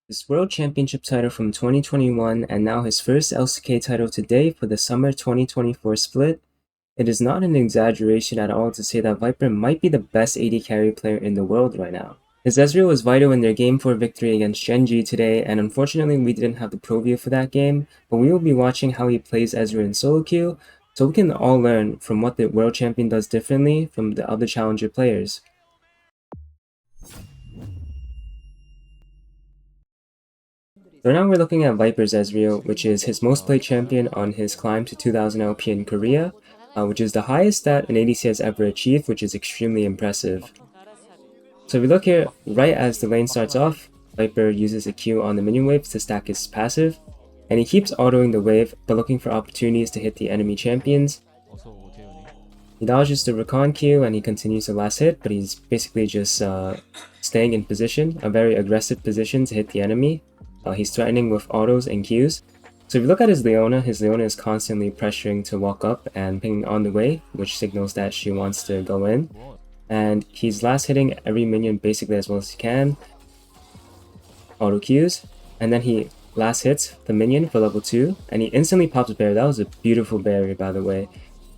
His World Championship title from 2021 and now his first LCK title today for the Summer 2024 split. It is not an exaggeration at all to say that Viper might be the best AD carry player in the world right now. His Ezreal was vital in their Game 4 victory against GenG today, and unfortunately we didn't have the preview for that game, but we will be watching how he plays Ezreal in solo queue, so we can all learn from what the World Champion does differently from the other Challenger players. So now we're looking at Viper's Ezreal, which is his most played champion on his climb to 2000 LP in Korea, which is the highest that an ADC has ever achieved, which is extremely impressive. So if we look here, right as the lane starts off, Viper uses a Q on the minion wave to stack his passive, and he keeps autoing the wave, but looking for opportunities to hit the enemy champions. He dodges the Rakan Q and he continues the last hit, but he's basically just staying in position, a very aggressive position to hit the enemy. He's threatening with autos and Qs. So if you look at his Leona is constantly pressuring to walk up and pinging on the way, which signals that she wants to go in. And he's last hitting every minion basically as well as he can. Auto Qs. And then he last hits the minion for level 2, and he instantly pops a barrier. That was a beautiful barrier, by the way.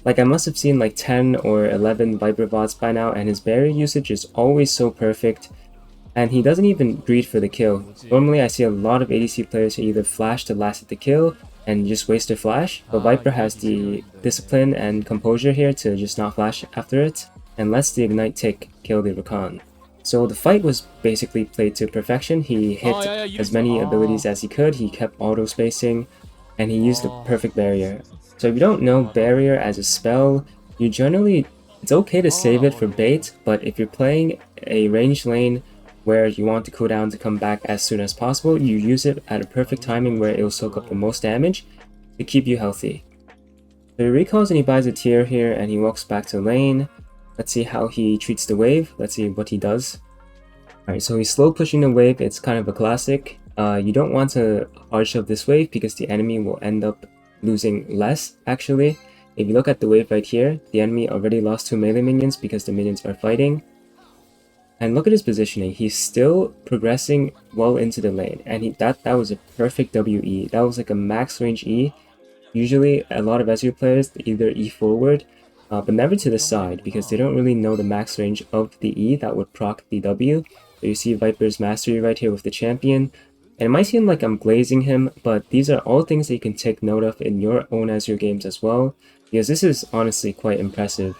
Like, I must have seen like 10 or 11 Viper VODs by now, and his barrier usage is always so perfect. And he doesn't even greed for the kill. Normally I see a lot of ADC players who either flash to last hit the kill and just waste their flash, but Viper has the discipline and composure here to just not flash after it, and lets the ignite tick kill the Rakan. So the fight was basically played to perfection. He hit as many abilities as he could, he kept auto spacing, and he used the perfect barrier. So if you don't know barrier as a spell, it's okay to save it for bait, but if you're playing a ranged lane where you want the cooldown to come back as soon as possible, you use it at a perfect timing where it will soak up the most damage to keep you healthy. So he recalls and he buys a tier here and he walks back to lane. Let's see how he treats the wave. Let's see what he does. Alright, so he's slow pushing the wave. It's kind of a classic. You don't want to hard shove this wave because the enemy will end up losing less, actually. If you look at the wave right here, the enemy already lost 2 melee minions because the minions are fighting. And look at his positioning. He's still progressing well into the lane, and that was a perfect WE. That was like a max range E. Usually, a lot of Ezreal players either E forward, but never to the side because they don't really know the max range of the E that would proc the W. So you see Viper's mastery right here with the champion. And it might seem like I'm glazing him, but these are all things that you can take note of in your own Ezreal games as well, because this is honestly quite impressive.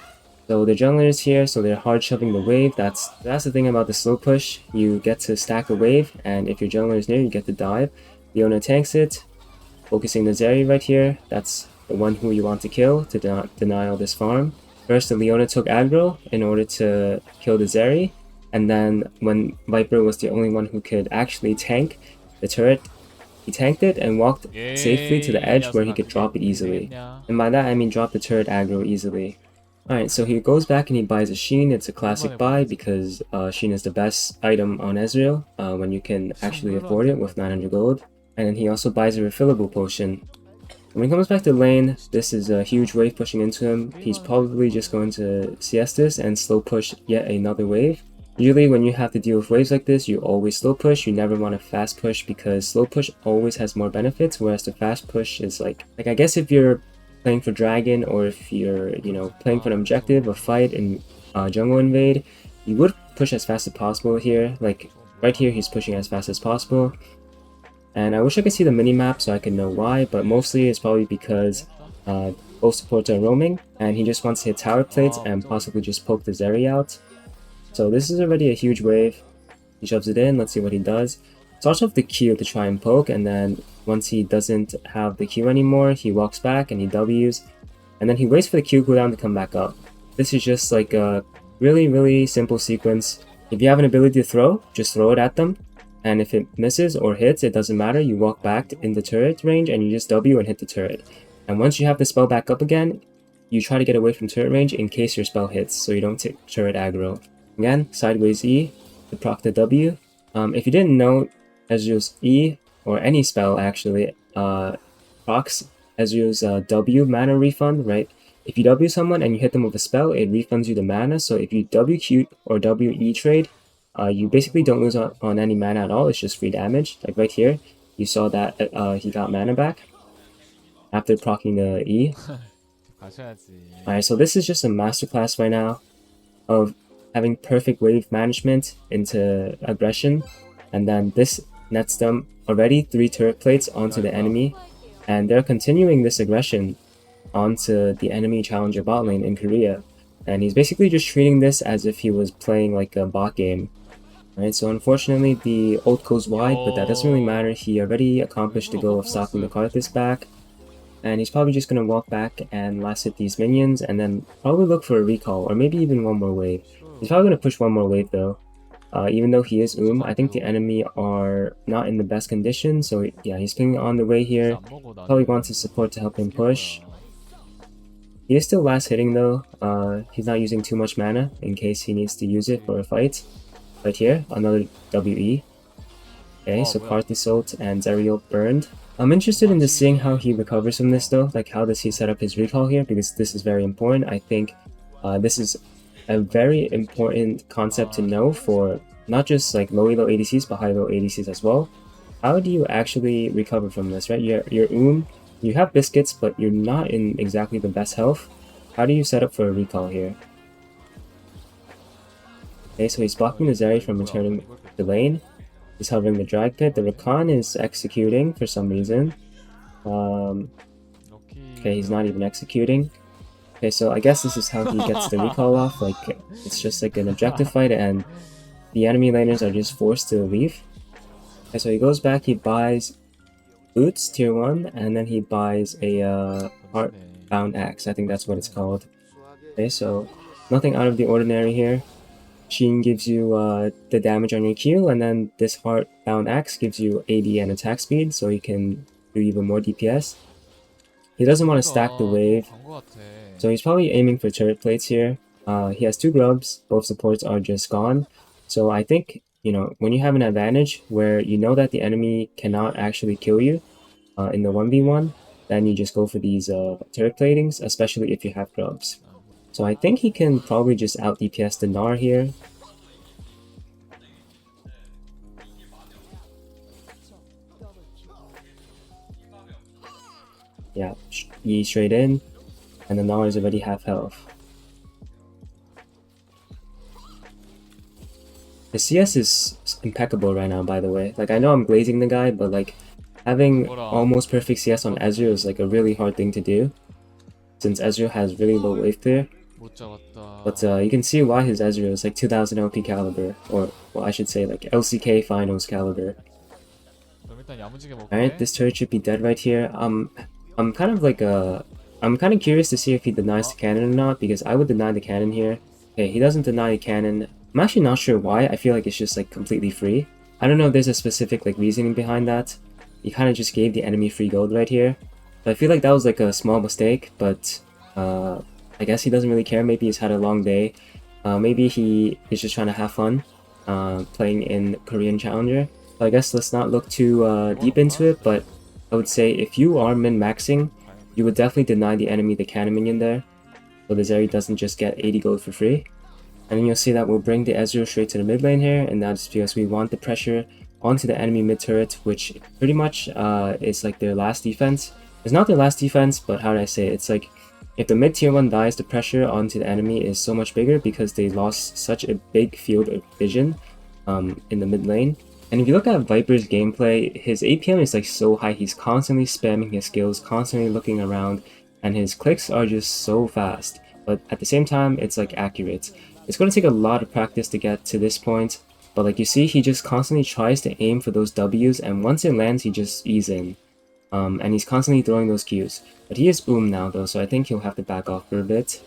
So the jungler is here, so they're hard shoving the wave. That's the thing about the slow push. You get to stack a wave, and if your jungler is near, you get to dive. Leona tanks it, focusing the Zeri right here. That's the one who you want to kill to deny all this farm. First, the Leona took aggro in order to kill the Zeri, and then when Viper was the only one who could actually tank the turret, he tanked it and walked safely to the edge where he could drop it easily. And by that I mean drop the turret aggro easily. Alright, so he goes back and he buys a Sheen. It's a classic buy because Sheen is the best item on Ezreal when you can actually afford it with 900 gold. And then he also buys a refillable potion. When he comes back to lane, this is a huge wave pushing into him. He's probably just going to CS this and slow push yet another wave. Usually when you have to deal with waves like this, you always slow push. You never want to fast push because slow push always has more benefits, whereas the fast push is like I guess if you're playing for Dragon, or if you're, playing for an objective, a fight in jungle invade, you would push as fast as possible here. Like, right here, he's pushing as fast as possible. And I wish I could see the minimap so I could know why, but mostly it's probably because both supports are roaming, and he just wants to hit tower plates and possibly just poke the Zeri out. So this is already a huge wave. He shoves it in, let's see what he does. Starts off the Q to try and poke, and then once he doesn't have the Q anymore, he walks back and he Ws, and then he waits for the Q cooldown to come back up. This is just like a really simple sequence. If you have an ability to throw, just throw it at them, and if it misses or hits, it doesn't matter. You walk back in the turret range and you just W and hit the turret. And once you have the spell back up again, you try to get away from turret range in case your spell hits, so you don't take turret aggro. Again, sideways E to proc the W. If you didn't know, Ezreal's E, or any spell actually, procs Ezreal's W mana refund, right? If you W someone and you hit them with a spell, it refunds you the mana, so if you WQ or WE trade, you basically don't lose on any mana at all. It's just free damage. Like right here, you saw that he got mana back after proccing the E. Alright, so this is just a masterclass right now of having perfect wave management into aggression, and then this nets them already 3 turret plates onto the enemy, and they're continuing this aggression onto the enemy challenger bot lane in Korea, and he's basically just treating this as if he was playing like a bot game. Alright, so unfortunately the ult goes wide, but that doesn't really matter. He already accomplished the goal of stopping the Karthus back, and he's probably just going to walk back and last hit these minions, and then probably look for a recall, or maybe even one more wave. He's probably going to push one more wave though. Even though he is I think the enemy are not in the best condition, so yeah, he's pinging on the way here. Probably wants his support to help him push. He is still last hitting though. He's not using too much mana in case he needs to use it for a fight. Right here, another WE. Okay, so Karthus ult and Ezreal burned. I'm interested in just seeing how he recovers from this though, like how does he set up his recall here, because this is very important. I think this is a very important concept to know for not just like low elo ADCs, but high elo ADCs as well. How do you actually recover from this, right? You're you have biscuits, but you're not in exactly the best health. How do you set up for a recall here? Okay, so he's blocking the Zeri from returning the lane. He's hovering the drag pit. The Rakan is executing for some reason. Okay, he's not even executing. Okay, so I guess this is how he gets the recall off. Like, it's just like an objective fight, and the enemy laners are just forced to leave. Okay, so he goes back, he buys boots, tier 1, and then he buys a heart-bound axe. I think that's what it's called. Okay, so nothing out of the ordinary here. Sheen gives you the damage on your Q, and then this heart-bound axe gives you AD and attack speed, so you can do even more DPS. He doesn't want to stack the wave, so he's probably aiming for turret plates here. He has 2 grubs, both supports are just gone. So I think, you know, when you have an advantage where you know that the enemy cannot actually kill you in the 1v1, then you just go for these turret platings, especially if you have grubs. So I think he can probably just out DPS the Gnar here. Yeah, E straight in, and the Gnar is already half health. The CS is impeccable right now, by the way. Like, I know I'm glazing the guy, but like, having almost perfect CS on Ezreal is like a really hard thing to do, since Ezreal has really low wave clear. But you can see why his Ezreal is like 2000 LP caliber, or well, I should say like LCK finals caliber. Alright, this turret should be dead right here. I'm kind of curious to see if he denies the cannon or not, because I would deny the cannon here. Okay, he doesn't deny the cannon. I'm actually not sure why. I feel like it's just like completely free. I don't know if there's a specific like reasoning behind that. He kind of just gave the enemy free gold right here. But I feel like that was like a small mistake, but I guess he doesn't really care. Maybe he's had a long day. Maybe he is just trying to have fun playing in Korean Challenger. So I guess let's not look too deep into it, but I would say if you are min-maxing, you would definitely deny the enemy the cannon minion there, so the Zeri doesn't just get 80 gold for free. And then you'll see that we'll bring the Ezreal straight to the mid lane here, and that's because we want the pressure onto the enemy mid turret, which pretty much is like their last defense. It's not their last defense, but how do I say it? It's like, if the mid tier 1 dies, the pressure onto the enemy is so much bigger because they lost such a big field of vision in the mid lane. And if you look at Viper's gameplay, his APM is like so high, he's constantly spamming his skills, constantly looking around, and his clicks are just so fast. But at the same time, it's like accurate. It's going to take a lot of practice to get to this point, but like you see, he just constantly tries to aim for those W's, and once it lands, he just ease in. And he's constantly throwing those Qs. But he is boom now though, so I think he'll have to back off for a bit.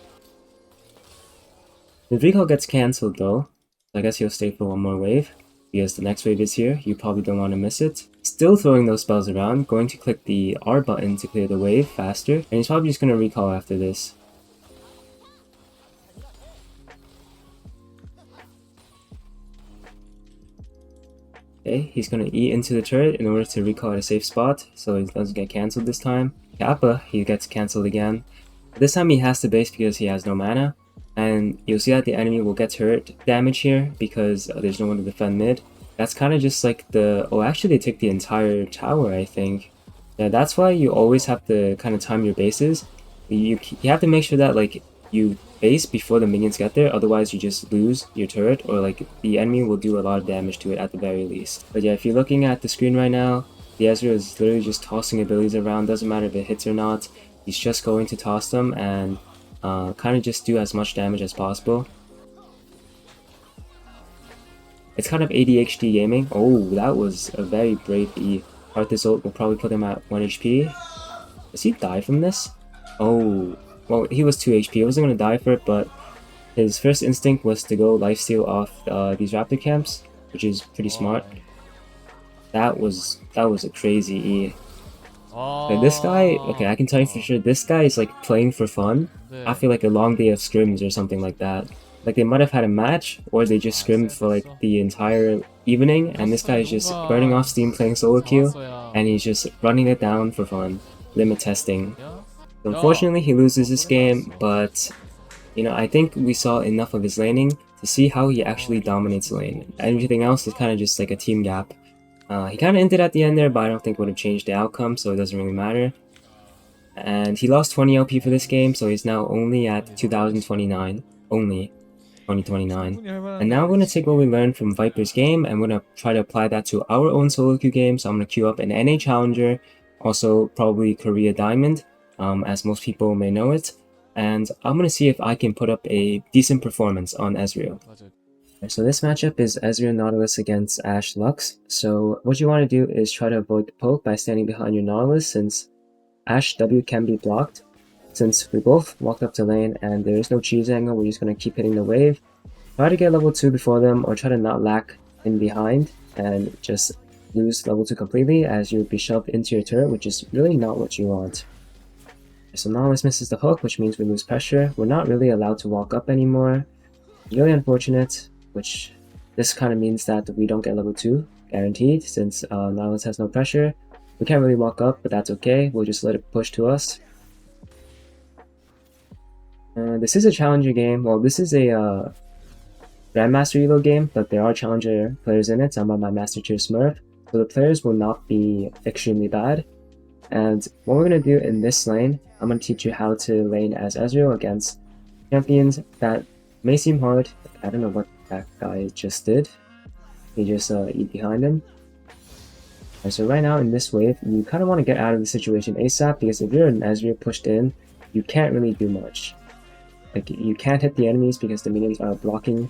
The recall gets cancelled though, so I guess he'll stay for one more wave, because the next wave is here. You probably don't want to miss it. Still throwing those spells around, going to click the R button to clear the wave faster, and he's probably just going to recall after this. Okay, he's going to E into the turret in order to recall at a safe spot, so he doesn't get cancelled this time. Kappa, he gets cancelled again. This time he has to base because he has no mana. and you'll see that the enemy will get turret damage here because there's no one to defend mid. That's kind of just like the... Oh, actually they take the entire tower, I think. Yeah, that's why you always have to kind of time your bases. You have to make sure that like you base before the minions get there, otherwise you just lose your turret, or like the enemy will do a lot of damage to it at the very least. But yeah, if you're looking at the screen right now, the Ezreal is literally just tossing abilities around, doesn't matter if it hits or not. He's just going to toss them and kind of just do as much damage as possible. It's kind of ADHD gaming. Oh, that was a very brave E. Arthur's ult will probably put him at 1 HP. Does he die from this? Oh, well, he was 2 HP. He wasn't going to die for it, but his first instinct was to go lifesteal off these raptor camps, which is pretty smart. That was a crazy E. Like, this guy, okay, I can tell you for sure, this guy is like playing for fun after like a long day of scrims or something like that. Like, they might have had a match, or they just scrimmed for like the entire evening, and this guy is just burning off steam playing solo queue, and he's just running it down for fun, limit testing. So unfortunately, he loses this game, but you know, I think we saw enough of his laning to see how he actually dominates lane. Everything else is kind of just like a team gap. He kind of ended at the end there, but I don't think it would have changed the outcome, so it doesn't really matter. And he lost 20 LP for this game, so he's now only at 2029. Only 2029. And now we're going to take what we learned from Viper's game, and we're going to try to apply that to our own solo queue game. So I'm going to queue up an NA Challenger, also probably Korea Diamond, as most people may know it. And I'm going to see if I can put up a decent performance on Ezreal. So this matchup is Ezreal Nautilus against Ashe Lux. So what you want to do is try to avoid the poke by standing behind your Nautilus, since Ashe W can be blocked. Since we both walked up to lane and there is no cheese angle, we're just going to keep hitting the wave. Try to get level 2 before them, or try to not lack in behind and just lose level 2 completely, as you would be shoved into your turret, which is really not what you want. So Nautilus misses the hook, which means we lose pressure. We're not really allowed to walk up anymore. Really unfortunate, which this kind of means that we don't get level 2 guaranteed, since Nautilus has no pressure. We can't really walk up, but that's okay. We'll just let it push to us. This is a challenger game. Well, this is a Grandmaster Elo game, but there are challenger players in it. So I'm on my Master Tier Smurf, so the players will not be extremely bad. And what we're going to do in this lane, I'm going to teach you how to lane as Ezreal against champions that may seem hard. I don't know what that guy just did. He just eat behind him. And so right now in this wave, you kind of want to get out of the situation ASAP, because if you're an Ezreal pushed in, you can't really do much. Like, you can't hit the enemies because the minions are blocking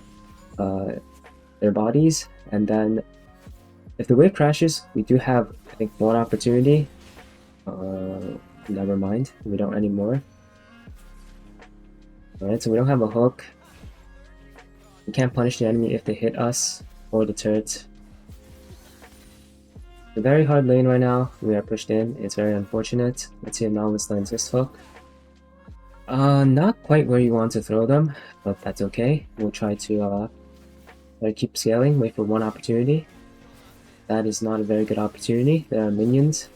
their bodies. And then if the wave crashes, we do have, I think, one opportunity. Never mind, we don't anymore. Alright, so we don't have a hook. We can't punish the enemy if they hit us or the turret. It's a very hard lane right now. We are pushed in. It's very unfortunate. Let's see if Nautilus lands this hook. Not quite where you want to throw them, but that's okay. We'll try to keep scaling, wait for one opportunity. That is not a very good opportunity. There are minions.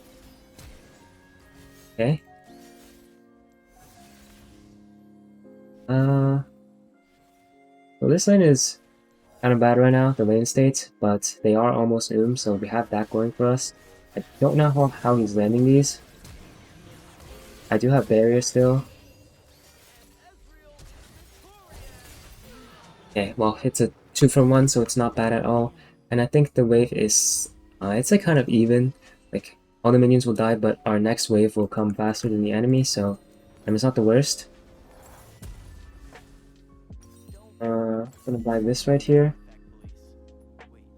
Okay. So this lane is kind of bad right now, the lane state, but they are almost so we have that going for us. I don't know how he's landing these. I do have barrier still. Okay, well, it's a 2 for 1, so it's not bad at all. And I think the wave is, it's like kind of even. Like, all the minions will die, but our next wave will come faster than the enemy, so it's not the worst. I'm gonna buy this right here.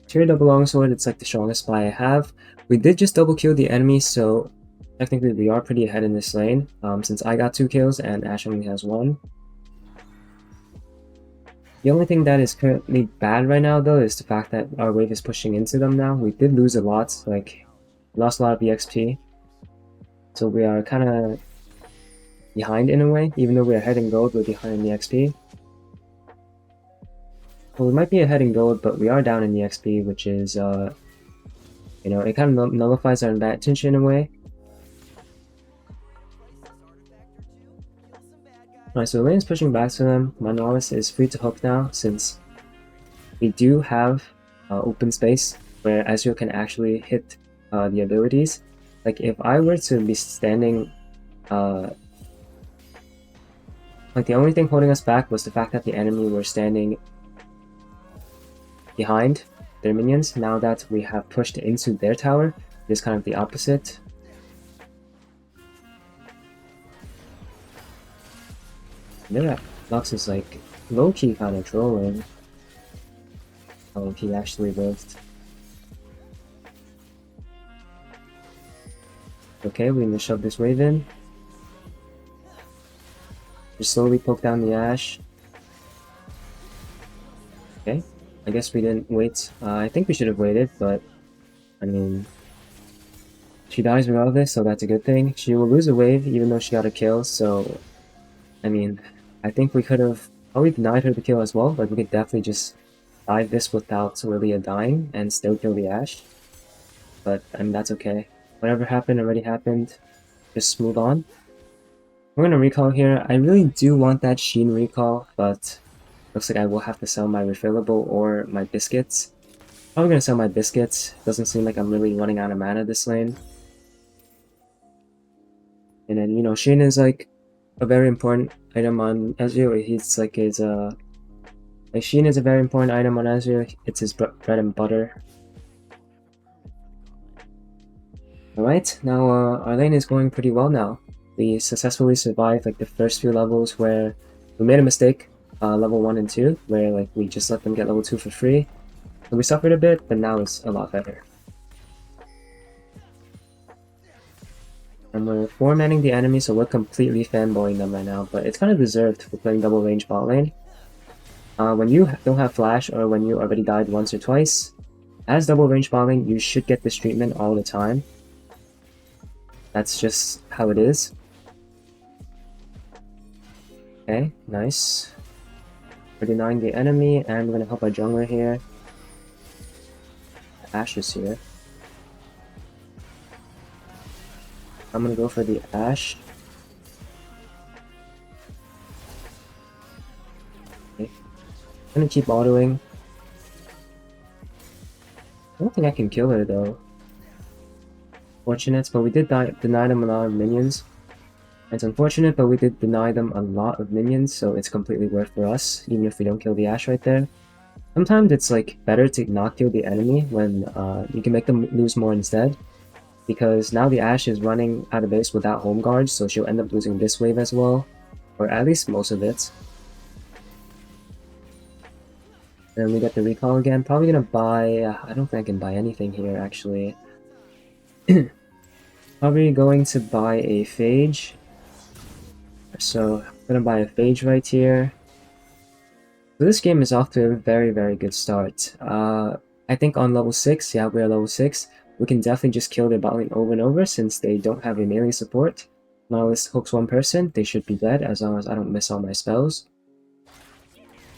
Tier double longsword, it's like the strongest buy I have. We did just double kill the enemy, so technically we are pretty ahead in this lane, since I got 2 kills and Ashe only has 1. The only thing that is currently bad right now, though, is the fact that our wave is pushing into them now. We did lose a lot, like, lost a lot of EXP. So we are kind of behind in a way. Even though we are ahead in gold, we're behind in the XP. Well, we might be ahead in gold, but we are down in the XP, which is, you know, it kind of nullifies our advantage in a way. Alright, so the lane is pushing back to them. My Nautilus is free to hook now since we do have open space where Ezreal can actually hit the abilities. Like if I were to be standing, like the only thing holding us back was the fact that the enemy were standing behind their minions. Now that we have pushed into their tower, it is kind of the opposite. Their Lux is like low-key kind of trolling. Oh, he actually lived. Okay, we're gonna shove this wave in. Just slowly poke down the Ashe. Okay, I guess we didn't wait. I think we should have waited, but I mean, she dies regardless, so that's a good thing. She will lose a wave even though she got a kill, so I mean, I think we could have probably denied her the kill as well, but we could definitely just dive this without Lilia dying and still kill the Ashe. But I mean, that's okay. Whatever happened already happened. Just move on. We're gonna recall here. I really do want that Sheen recall, but looks like I will have to sell my refillable or my biscuits. Probably gonna sell my biscuits. Doesn't seem like I'm really running out of mana this lane. And then, you know, Sheen is like a very important item on Ezreal. He's like his like Sheen is a very important item on Ezreal. It's his bread and butter. Alright, now our lane is going pretty well now. We successfully survived like the first few levels where we made a mistake, level 1 and 2, where like we just let them get level 2 for free. So we suffered a bit, but now it's a lot better. And we're 4-manning the enemy, so we're completely fanboying them right now, but it's kind of deserved for playing double range bot lane. When you don't have flash or when you already died once or twice, as double range bot lane, you should get this treatment all the time. That's just how it is. Okay, nice. We're denying the enemy, and we're gonna help our jungler here. Ashe is here. I'm gonna go for the Ashe. Okay. I'm gonna keep autoing. I don't think I can kill her though. Fortunate, but we did deny them a lot of minions. It's unfortunate, but we did deny them a lot of minions, so it's completely worth for us, even if we don't kill the Ashe right there. Sometimes it's like better to not kill the enemy when you can make them lose more instead, because now the Ashe is running out of base without home guards, so she'll end up losing this wave as well, or at least most of it. And we get the recall again. Probably gonna buy. I don't think I can buy anything here actually. Probably going to buy a Phage. So I'm gonna buy a Phage right here. So this game is off to a very, very good start. I think on level 6, yeah, we're level 6, we can definitely just kill their bot lane over and over since they don't have a melee support. Now this hooks one person, they should be dead as long as I don't miss all my spells.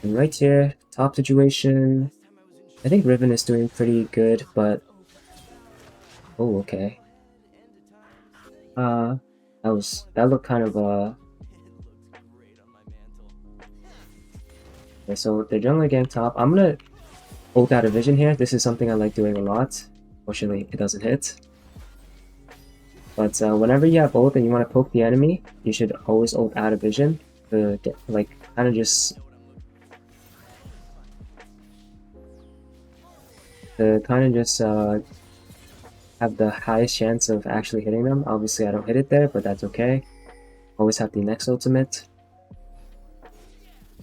And right here, top situation. I think Riven is doing pretty good, but oh, okay. That looked kind of okay, so they're jungler gang top. I'm gonna ult out of vision here. This is something I like doing a lot. Fortunately, it doesn't hit. But whenever you have ult and you want to poke the enemy, you should always ult out of vision to get like kind of just have the highest chance of actually hitting them. Obviously, I don't hit it there, but that's okay. Always have the next ultimate.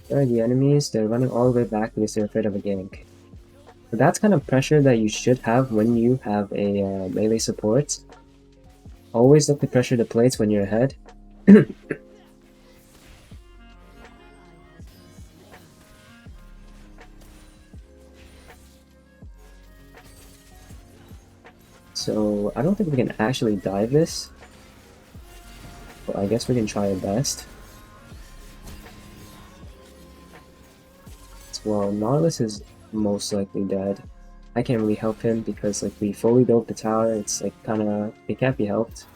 There are the enemies. They're running all the way back because they're afraid of a gank. So that's kind of pressure that you should have when you have a melee support. Always look to pressure the plates when you're ahead. So I don't think we can actually dive this, but I guess we can try our best. Well, Nautilus is most likely dead. I can't really help him because like we fully built the tower. It's like kind of, it can't be helped.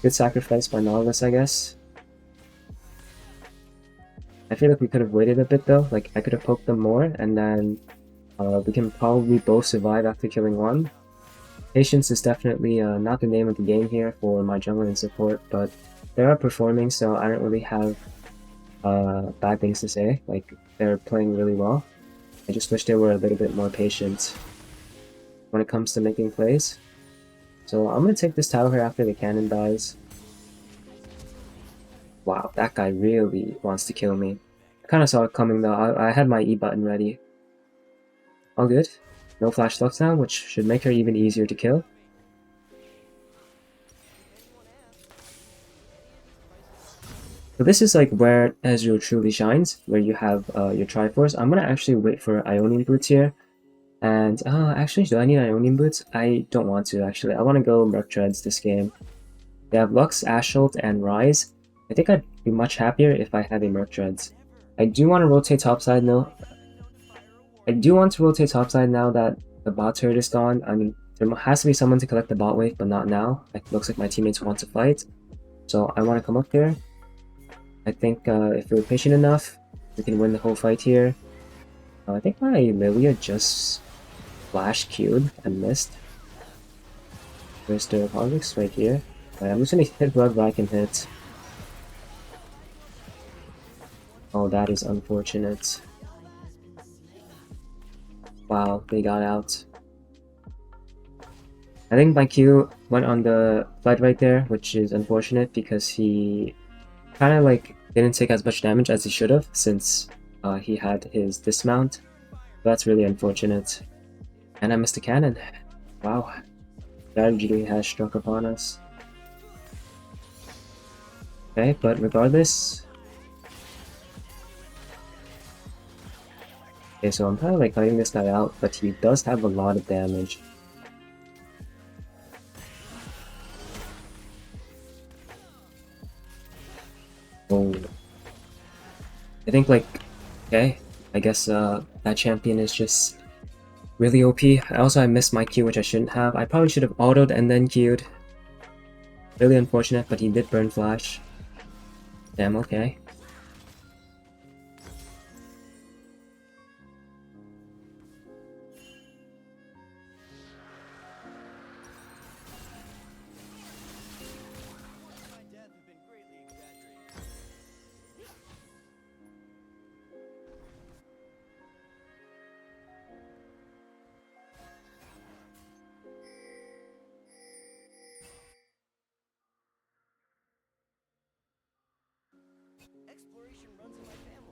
Good sacrifice by Nautilus, I guess. I feel like we could have waited a bit though. Like I could have poked them more, and then we can probably both survive after killing one. Patience is definitely not the name of the game here for my jungler and support, but they are performing, so I don't really have bad things to say. Like, they're playing really well. I just wish they were a little bit more patient when it comes to making plays. So I'm gonna take this tower here after the cannon dies. Wow, that guy really wants to kill me. I kind of saw it coming though. I had my E button ready. All good. No flash left now, which should make her even easier to kill. So this is like where Ezreal truly shines, where you have your Triforce. I'm gonna actually wait for Ionian Boots here. And actually, do I need Ionian Boots? I don't want to actually. I want to go Merc Treads this game. They have Lux, Assault, and Rise. I think I'd be much happier if I had a Merc Treads. I do want to rotate topside though. I do want to rotate topside now that the bot turret is gone. I mean, there has to be someone to collect the bot wave, but not now. It looks like my teammates want to fight. So I want to come up here. I think if we're patient enough, we can win the whole fight here. I think my Lilia just flash Q'd and missed. Where's the Hogix? Right here. Right, I'm just gonna hit whoever I can hit. Oh, that is unfortunate. Wow, they got out. I think my Q went on the flood right there, which is unfortunate because he kind of like didn't take as much damage as he should have since he had his dismount. That's really unfortunate. And I missed a cannon. Wow. Tragedy has struck upon us. Okay, but regardless. Okay, so I'm kind of like cutting this guy out, but he does have a lot of damage. Oh. I think like, okay, I guess that champion is just really OP. I missed my Q, which I shouldn't have. I probably should have autoed and then Q'd. Really unfortunate, but he did burn flash. Damn, okay.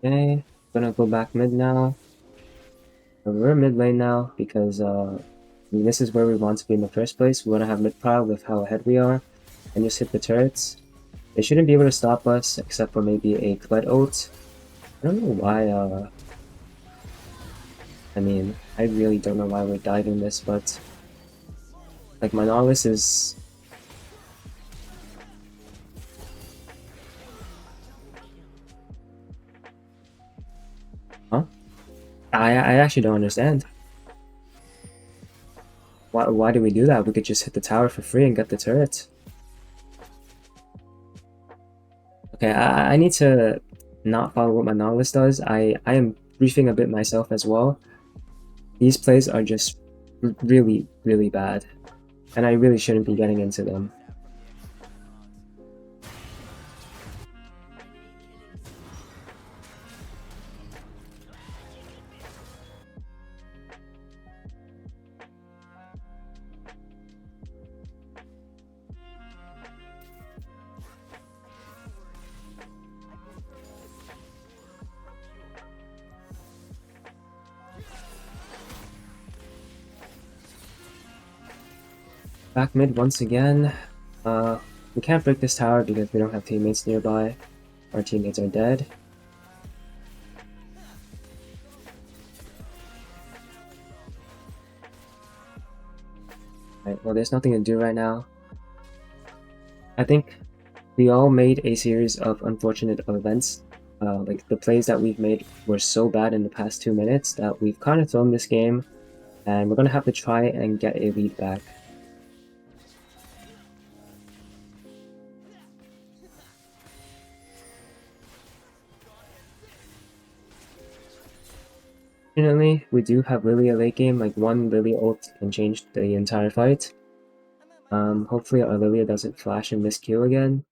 Okay, gonna go back mid now. We're mid lane now because I mean, this is where we want to be in the first place. We want to have mid pile with how ahead we are, and just hit the turrets. They shouldn't be able to stop us except for maybe a Kled ult. I don't know why. I mean, I really don't know why we're diving this, but like my Nautilus is. Huh? I actually don't understand. Why do we do that? We could just hit the tower for free and get the turret. Okay, I need to not follow what my Nautilus does. I am briefing a bit myself as well. These plays are just really, really bad. And I really shouldn't be getting into them. Back mid once again. We can't break this tower because we don't have teammates nearby. Our teammates are dead. Right, well, there's nothing to do right now. I think we all made a series of unfortunate events. Like, the plays that we've made were so bad in the past 2 minutes that we've kind of thrown this game, and we're going to have to try and get a lead back. Unfortunately, we do have Lilia late game, like one Lilia ult can change the entire fight. Hopefully our Lilia doesn't flash and miss Q again.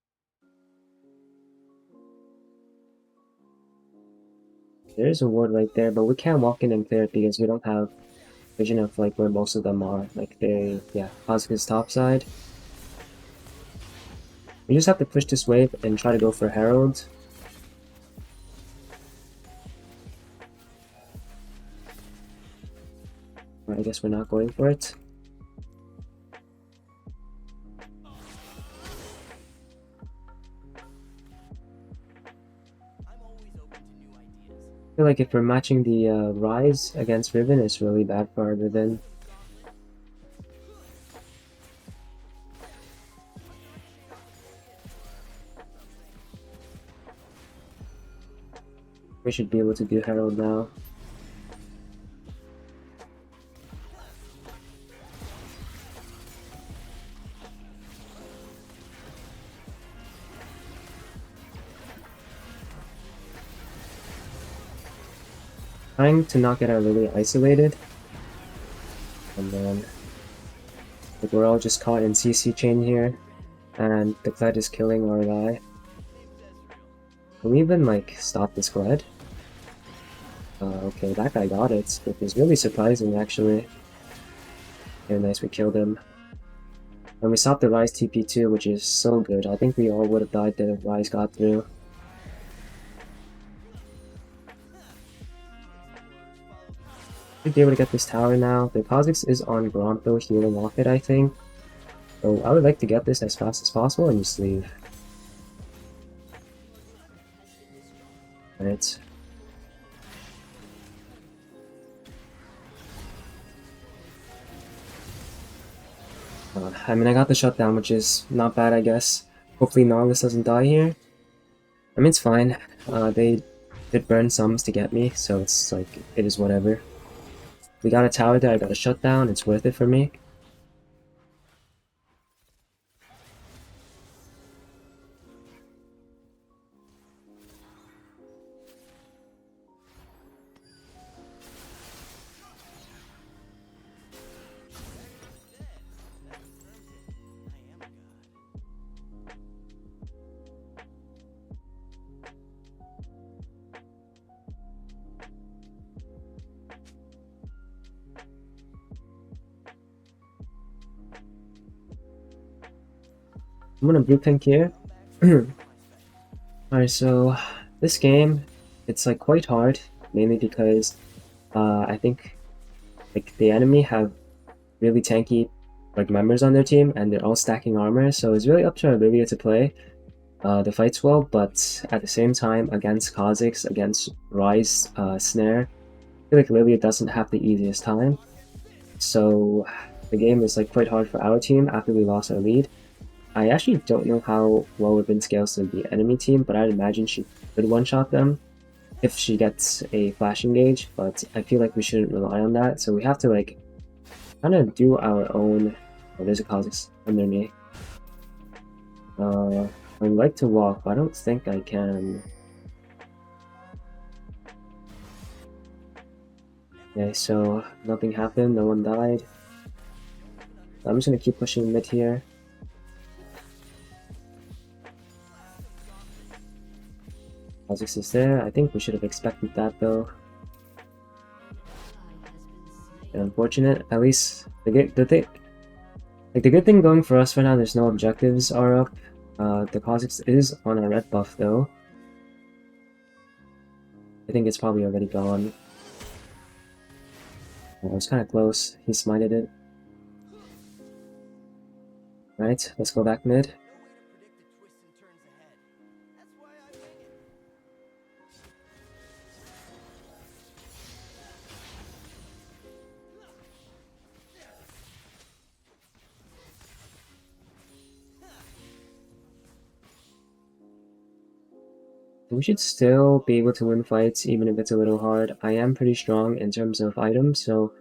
There's a ward right there, but we can't walk in and clear it because we don't have vision of like where most of them are. Like Kha'Zix top side. We just have to push this wave and try to go for Herald. I guess we're not going for it. I feel like if we're matching the Rise against Riven, it's really bad for our Riven. We should be able to do Herald now. Trying to not get our Lily isolated. And then like, we're all just caught in CC chain here. And the Kled is killing our guy. Can we even like stop this Kled? Okay, that guy got it, which is really surprising actually. Okay, nice, we killed him. And we stopped the Rise TP too, which is so good. I think we all would have died if Rise got through. Should be able to get this tower now. The Kha'Zix is on Grompo healing off it, I think. So I would like to get this as fast as possible and just leave. Right. I mean, I got the shutdown, which is not bad, I guess. Hopefully Nautilus doesn't die here. I mean, it's fine. They did burn sums to get me, so it's like, it is whatever. We got a tower there, I got a shutdown, it's worth it for me. I'm gonna blue pink here. Alright, so this game, it's like quite hard, mainly because I think like the enemy have really tanky like members on their team and they're all stacking armor, so it's really up to our Lilia to play the fights well, but at the same time against Kha'Zix, against Rise Snare, I feel like Lilia doesn't have the easiest time. So the game is like quite hard for our team after we lost our lead. I actually don't know how well Riven scales to the enemy team, but I'd imagine she could one-shot them if she gets a flash engage, but I feel like we shouldn't rely on that, so we have to like kind of do our own... Oh, there's a Kha'Zix under me. I'd like to walk, but I don't think I can. Okay, so nothing happened, no one died. I'm just gonna keep pushing mid here. Kha'Zix is there. I think we should have expected that though. Unfortunate. At least the good thing going for us right now, there's no objectives are up. The Kha'Zix is on a red buff though. I think it's probably already gone. Oh, it was kind of close. He smited it. Right, let's go back mid. We should still be able to win fights even if it's a little hard. I am pretty strong in terms of items, so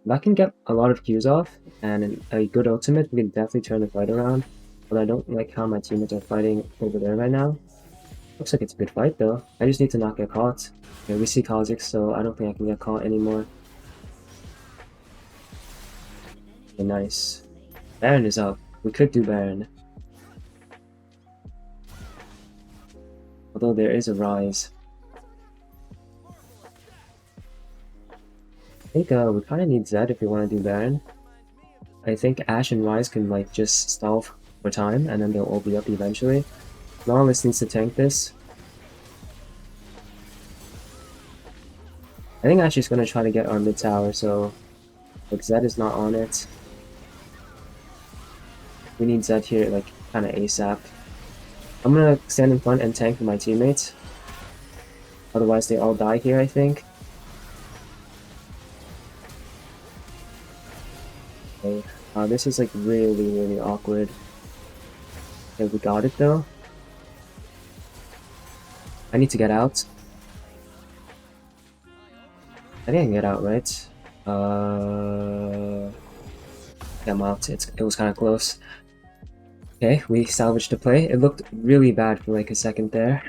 if I can get a lot of Qs off and a good ultimate, we can definitely turn the fight around. But I don't like how my teammates are fighting over there right now. Looks like it's a good fight though. I just need to not get caught. Yeah, we see Kha'Zix, so I don't think I can get caught anymore. Okay, nice. Baron is up. We could do Baron. Although there is a Rise. I think we kind of need Zed if we want to do Baron. I think Ashe and Rise can like just stall for time and then they'll all be up eventually. Nautilus needs to tank this. I think Ashe is going to try to get our mid tower, so like Zed is not on it. We need Zed here like kind of ASAP. I'm going to stand in front and tank for my teammates. Otherwise they all die here, I think. Okay. This is like really awkward. Okay, we got it though. I need to get out. I think I can get out, right? Yeah, I'm out. It was kind of close. Okay, we salvaged the play. It looked really bad for like a second there.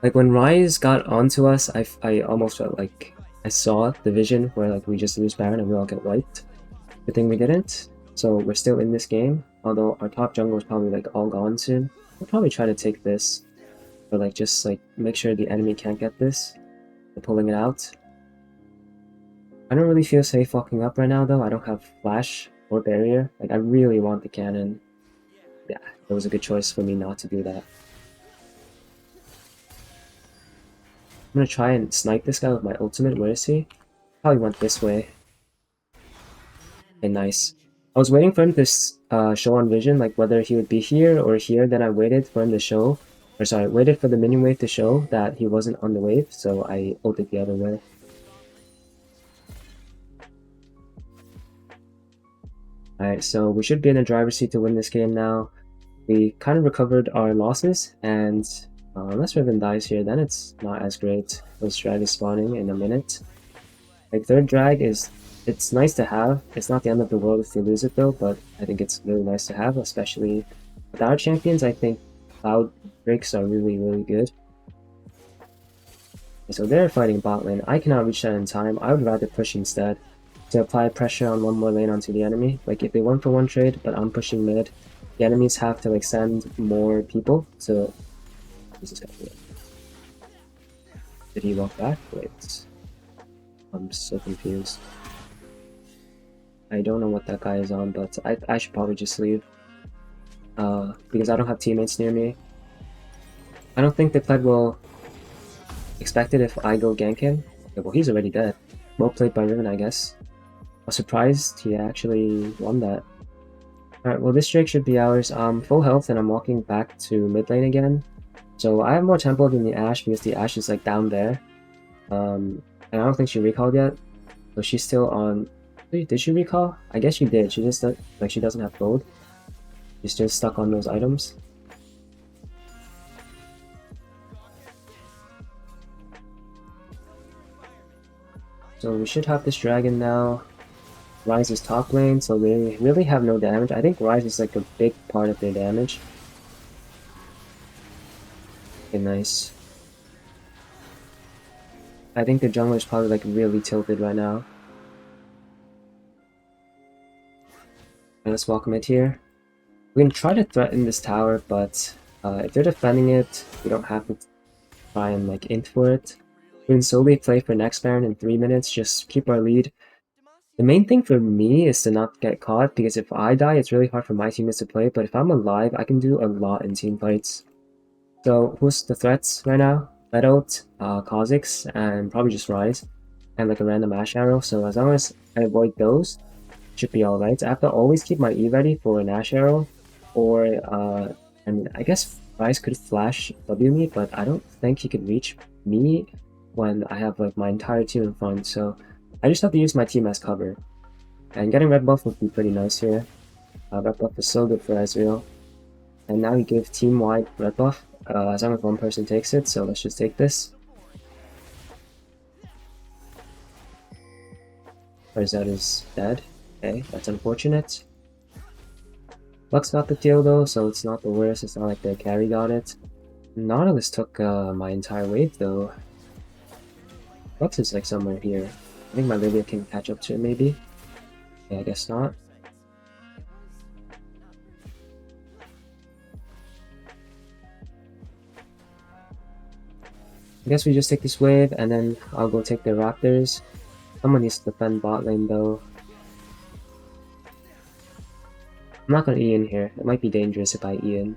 Like when Rise got onto us, I almost felt like I saw the vision where like we just lose Baron and we all get wiped. Good thing we didn't. So we're still in this game, although our top jungle is probably like all gone soon. We'll probably try to take this, but like just like make sure the enemy can't get this. They're pulling it out. I don't really feel safe walking up right now though. I don't have flash or barrier. Like I really want the cannon. Yeah, it was a good choice for me not to do that. I'm gonna try and snipe this guy with my ultimate. Where is he? Probably went this way. Okay, nice. I was waiting for him to show on vision, like whether he would be here or here. Then I waited for him to show, or sorry, waited for the minion wave to show that he wasn't on the wave, so I ulted the other way. Alright, so we should be in the driver's seat to win this game now. We kind of recovered our losses, and unless Riven dies here, then it's not as great. This drag is spawning in a minute. Like, third drag is, it's nice to have. It's not the end of the world if we lose it though, but I think it's really nice to have, especially with our champions. I think cloud breaks are really good. So they're fighting bot lane. I cannot reach that in time. I would rather push instead to apply pressure on one more lane onto the enemy. Like if they 1-for-1 trade, but I'm pushing mid, the enemies have to like send more people to... Who's this guy doing? Did he walk back? Wait. I'm so confused. I don't know what that guy is on, but I should probably just leave. Because I don't have teammates near me. I don't think the pleb will expect it if I go gank him. Okay, well he's already dead. Well played by Riven, I guess. I was surprised he actually won that. Alright, well this Drake should be ours. Full health and I'm walking back to mid lane again. So I have more tempo than the Ashe because the Ashe is like down there. And I don't think she recalled yet. So she's still on... Wait, did she recall? I guess she did. She just like she doesn't have gold. She's still stuck on those items. So we should have this dragon now. Rise is top lane, so they really have no damage. I think Rise is like a big part of their damage. Okay, nice. I think the jungler is probably like really tilted right now. And let's welcome it here. We can try to threaten this tower, but if they're defending it, we don't have to try and like int for it. We can slowly play for next Baron in 3 minutes, just keep our lead. The main thing for me is to not get caught, because if I die, it's really hard for my teammates to play, but if I'm alive, I can do a lot in team fights. So who's the threats right now? Meadows, Kha'Zix, and probably just Rise, and like a random Ashe arrow, so as long as I avoid those, should be alright. I have to always keep my E ready for an Ashe arrow, or, and I guess Rise could flash W me, but I don't think he could reach me when I have like my entire team in front, so I just have to use my team as cover. And getting red buff would be pretty nice here. Red buff is so good for Ezreal. And now you give team-wide red buff, as long as one person takes it, so let's just take this. Zed is dead. Okay, that's unfortunate. Lux got the kill though, so it's not the worst. It's not like their carry got it. Nautilus took my entire wave though. Lux is like somewhere here. I think my Lilia can catch up to it maybe. Yeah, I guess not. I guess we just take this wave and then I'll go take the Raptors. Someone needs to defend bot lane though. I'm not gonna E in here. It might be dangerous if I E in.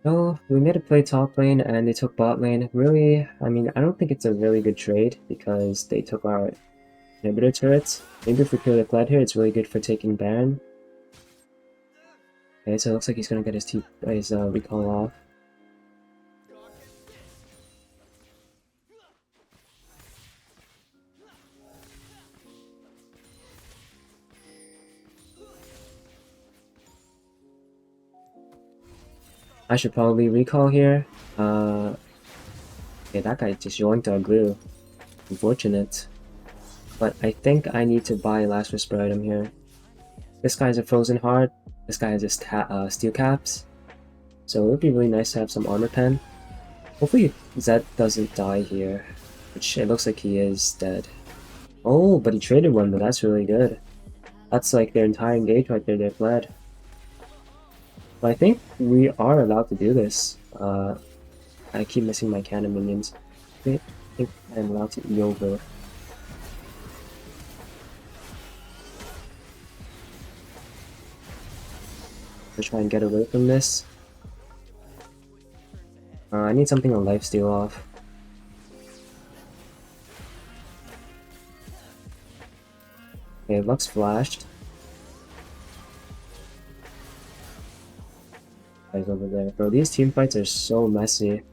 No, we made a play top lane and they took bot lane. Really, I mean, I don't think it's a really good trade because they took our inhibitor turrets. Maybe if we kill the Kled here, it's really good for taking Baron. Okay, so it looks like he's gonna get his recall off. I should probably recall here. Okay, that guy just yoinked our glue. Unfortunate. But I think I need to buy last whisper item here. This guy's a frozen heart. This guy has a steel caps. So it would be really nice to have some armor pen. Hopefully Zed doesn't die here. Which it looks like he is dead. Oh, but he traded one, but that's really good. That's like their entire engage right there, they're fled. But I think we are allowed to do this. I keep missing my cannon minions. I think I'm allowed to E over. To try and get away from this. I need something on lifesteal off. Okay, Lux flashed. Guys over there. Bro, these team fights are so messy.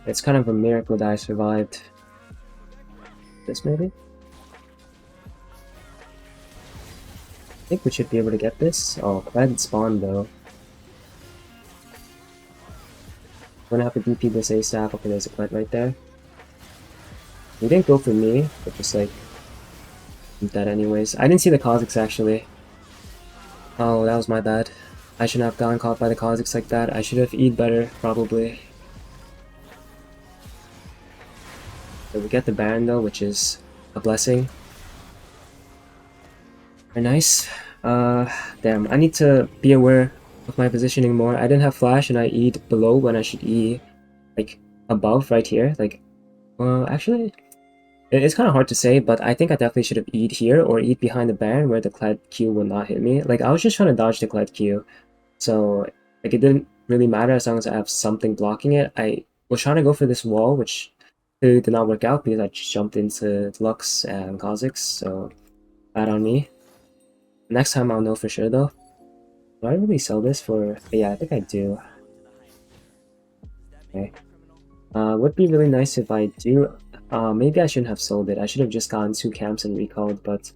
It's kind of a miracle that I survived. This maybe? I think we should be able to get this. Oh, Kled spawned though. I'm gonna have to DP this ASAP. Okay, there's a Kled right there. He didn't go for me, but just like that anyways. I didn't see the Kha'Zix actually. Oh, that was my bad. I shouldn't have gotten caught by the Kha'Zix like that. I should have eaten better, probably. But we get the Baron though, which is a blessing. Very nice. Damn, I need to be aware of my positioning more. I didn't have flash and I E'd below when I should E like above right here. Like, actually, it's kind of hard to say, but I think I definitely should have E'd here or E'd behind the Baron where the Kled Q will not hit me. Like, I was just trying to dodge the Kled Q. So, like, it didn't really matter as long as I have something blocking it. I was trying to go for this wall, which did not work out because I just jumped into Lux and Kha'Zix, so bad on me. Next time I'll know for sure though. Do I really sell this for... Yeah, I think I do. Okay. Would be really nice if I do... maybe I shouldn't have sold it. I should have just gotten 2 camps and recalled, but...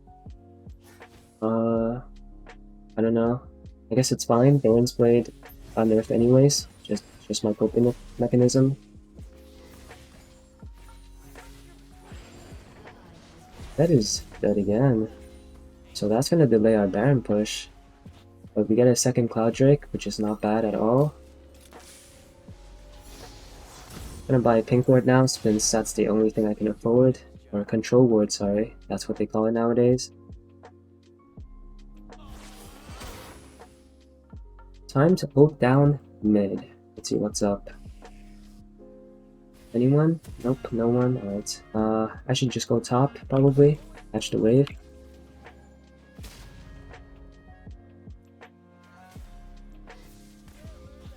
I don't know. I guess it's fine. Baron's Blade got nerfed anyways. Just my coping mechanism. That is dead again. So that's gonna delay our Baron push. But we get a second Cloud Drake, which is not bad at all. I'm gonna buy a pink ward now, since that's the only thing I can afford. Or a control ward, sorry. That's what they call it nowadays. Time to poke down mid. Let's see what's up. Anyone? Nope, no one. Alright. I should just go top, probably. Catch the wave.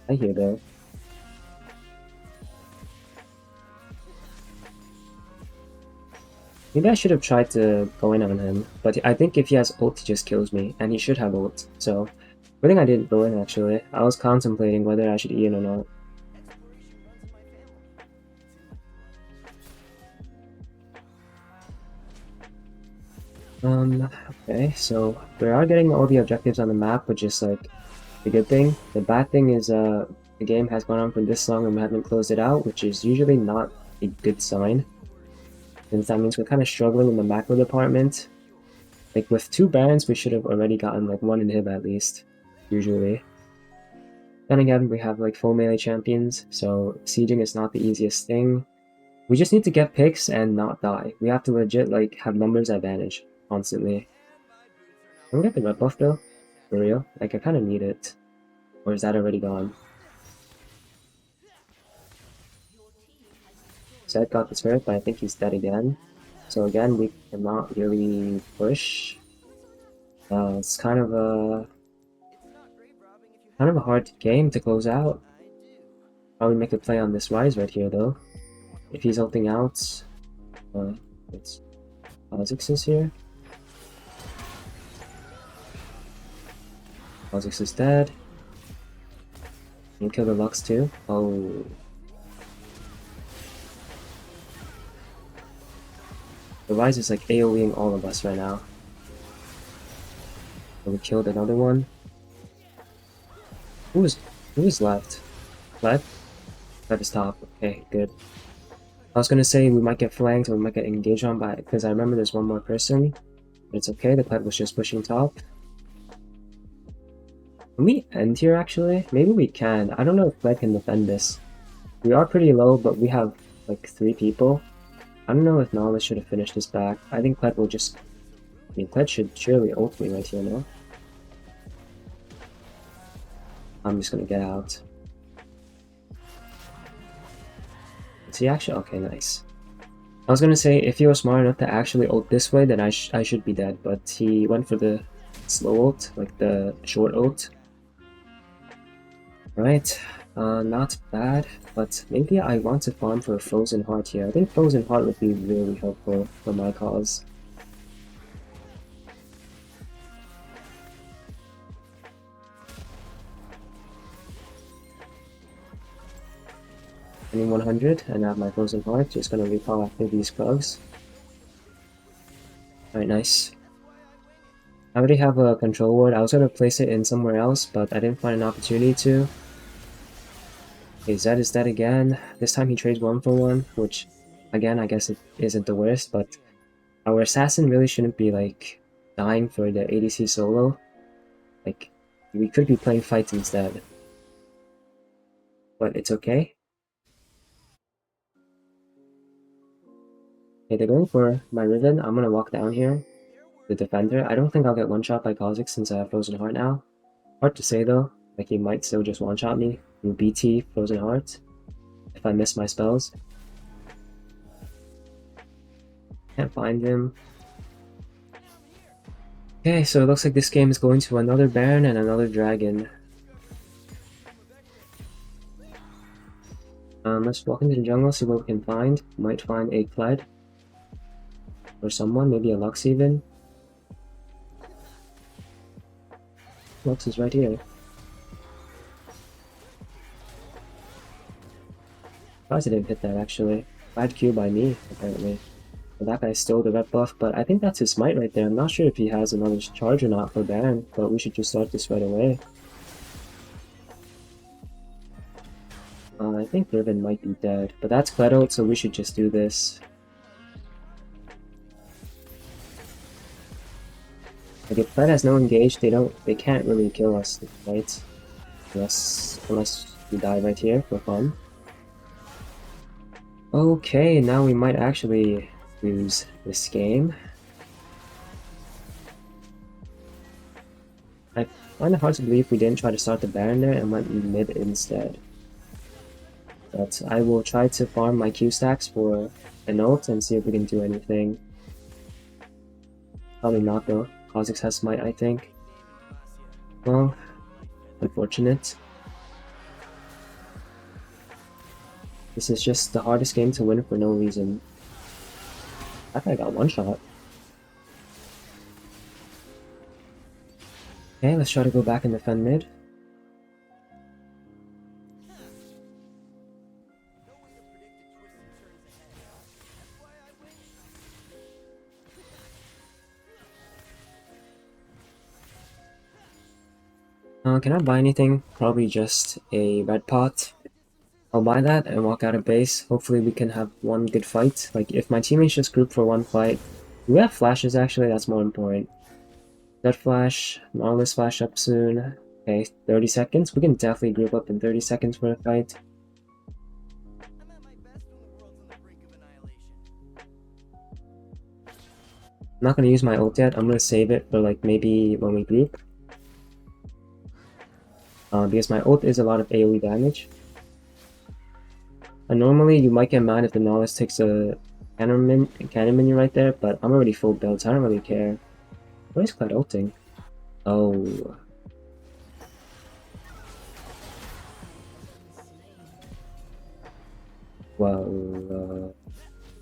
I hear though. Maybe I should have tried to go in on him, but I think if he has ult, he just kills me, and he should have ult, so I think I didn't go in actually. I was contemplating whether I should E in or not. Okay, so we are getting all the objectives on the map, which is like the good thing. The bad thing is the game has gone on for this long and we haven't closed it out, which is usually not a good sign. Since that means we're kind of struggling in the macro department. Like with 2 Barons, we should have already gotten like 1 inhib at least, usually. Then again, we have like full melee champions, so sieging is not the easiest thing. We just need to get picks and not die. We have to legit like have numbers advantage constantly. Can we get the red buff though? For real? Like I kind of need it. Or is that already gone? Zed got the spirit, but I think he's dead again. So again, we cannot really push. It's kind of a hard game to close out. Probably make a play on this Rise right here though. If he's ulting out, it's Kha'Zix is here. Kha'Zix is dead. Can you kill the Lux too? Oh. The Rise is like AoEing all of us right now. So we killed another one. Who is left? Left? Left is top. Okay, good. I was gonna say we might get flanked or we might get engaged on by, because I remember there's one more person. But it's okay, the Kled was just pushing top. Can we end here actually? Maybe we can. I don't know if Kled can defend this. We are pretty low, but we have like 3 people. I don't know if Nala should have finished this back. I think Kled will just... I mean, Kled should surely ult me right here, no? I'm just gonna get out. Is he actually? Okay, nice. I was gonna say, if he was smart enough to actually ult this way, then I should be dead, but he went for the slow ult, like the short ult. Right, not bad, but maybe I want to farm for a Frozen Heart here. I think Frozen Heart would be really helpful for my cause. I need 100 and I have my Frozen Heart, just gonna recall after these bugs. Alright, nice. I already have a control ward. I was gonna place it in somewhere else, but I didn't find an opportunity to. Okay, Zed is dead again. This time he trades 1 for 1, which, again, I guess it isn't the worst, but our assassin really shouldn't be, like, dying for the ADC solo. Like, we could be playing fights instead. But it's okay. Okay, they're going for my Riven. I'm gonna walk down here. The defender. I don't think I'll get one-shot by Kha'Zix since I have Frozen Heart now. Hard to say though. Like, he might still just one-shot me with BT Frozen Heart if I miss my spells. Can't find him. Okay, so it looks like this game is going to another Baron and another Dragon. Let's walk into the jungle, see what we can find. Might find a Kled. Or someone, maybe a Lux even. Lux is right here. Surprised I didn't hit that actually. Bad Q by me, apparently. Well, that guy stole the red buff, but I think that's his smite right there. I'm not sure if he has another charge or not for Baron, but we should just start this right away. I think Riven might be dead, but that's Kled ult, so we should just do this. Like, if Kled has no engage, they can't really kill us, right? Unless we die right here for fun. Okay, now we might actually lose this game. I find it hard to believe we didn't try to start the Baron there and went mid instead. But I will try to farm my Q stacks for an ult and see if we can do anything. Probably not though. Kha'Zix has smite, I think. Well, unfortunate. This is just the hardest game to win for no reason. That guy got one shot. Okay, let's try to go back and defend mid. Can I buy anything? Probably just a red pot. I'll buy that and walk out of base. Hopefully we can have one good fight. Like, if my teammates just group for one fight... Do we have flashes, actually? That's more important. Dead flash. Nautilus flash up soon. Okay, 30 seconds. We can definitely group up in 30 seconds for a fight. I'm not going to use my ult yet. I'm going to save it for, like, maybe when we group. Because my ult is a lot of AoE damage. And normally you might get mad if the Nautilus takes a cannon minion right there, but I'm already full build, so I don't really care. Where is Cloud ulting? Oh. Well,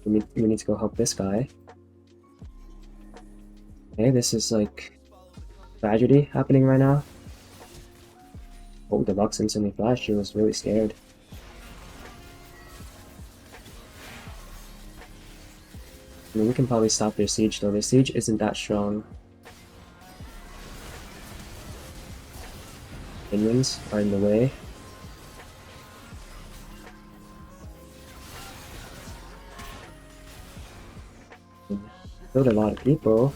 we need to go help this guy. Okay, this is like tragedy happening right now. Oh, the Lux instantly flashed. She was really scared. I mean, we can probably stop their siege though. Their siege isn't that strong. Minions are in the way. Killed a lot of people.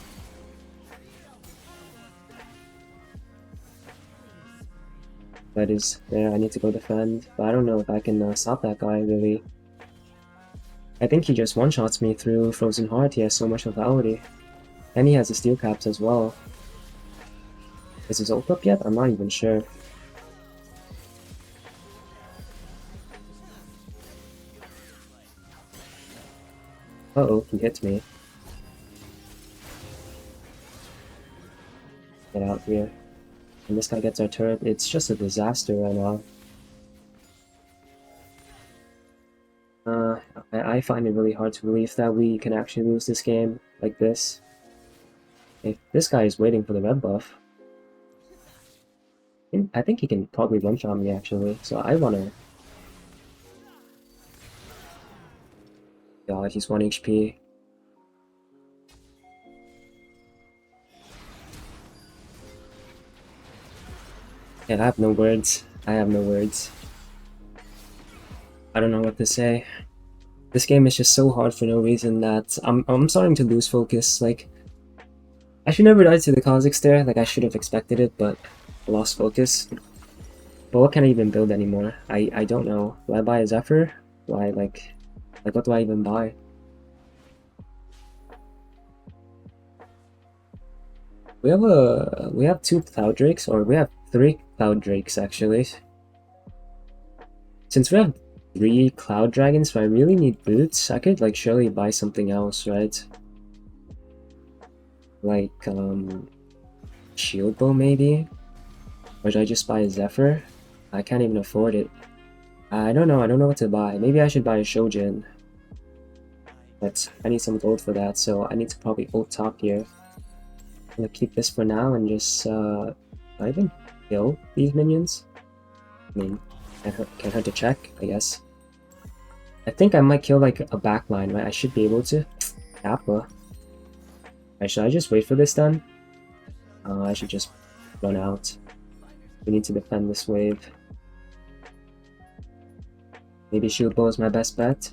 That is there. I need to go defend, but I don't know if I can stop that guy really. I think he just one-shots me through Frozen Heart. He has so much lethality. And he has the steel caps as well. Is his ult up yet? I'm not even sure. Uh-oh, he hits me. Get out here. And this guy gets our turret. It's just a disaster right now. I find it really hard to believe that we can actually lose this game like this. If this guy is waiting for the red buff. I think he can probably one-shot me actually, so I wanna... God, he's 1 HP. Yeah, I have no words. I have no words. I don't know what to say. This game is just so hard for no reason that I'm starting to lose focus. Like, I should never die to the Kha'Zix there. Like, I should have expected it, but I lost focus. But what can I even build anymore? I don't know. Do I buy a Zephyr? Why, like what do I even buy? We have 2 Cloud Drakes, or we have 3 Cloud Drakes actually. Since we have 3 Cloud Dragons, so I really need boots. I could like surely buy something else, right? Like Shield Bow maybe? Or should I just buy a Zephyr? I can't even afford it. I don't know what to buy. Maybe I should buy a Shojin. But I need some gold for that, so I need to probably ult top here. I'm gonna keep this for now and just not even kill these minions. I mean, can't hurt to check, I guess. I think I might kill like a backline, right? I should be able to. Kappa. Right, should I just wait for this then? I should just run out. We need to defend this wave. Maybe Shield Bow is my best bet.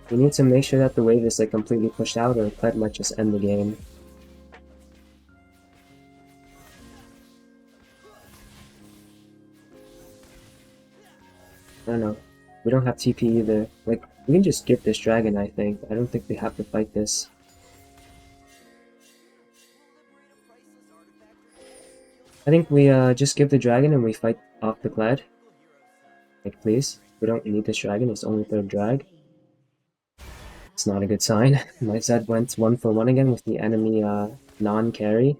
We need to make sure that the wave is like completely pushed out, or Kled might just end the game. I don't know. We don't have TP either. Like, we can just give this dragon, I think. I don't think we have to fight this. I think we just give the dragon and we fight off the Kled. Like, please. We don't need this dragon, it's only 3rd drag. It's not a good sign. My Zed went 1 for 1 again with the enemy non-carry.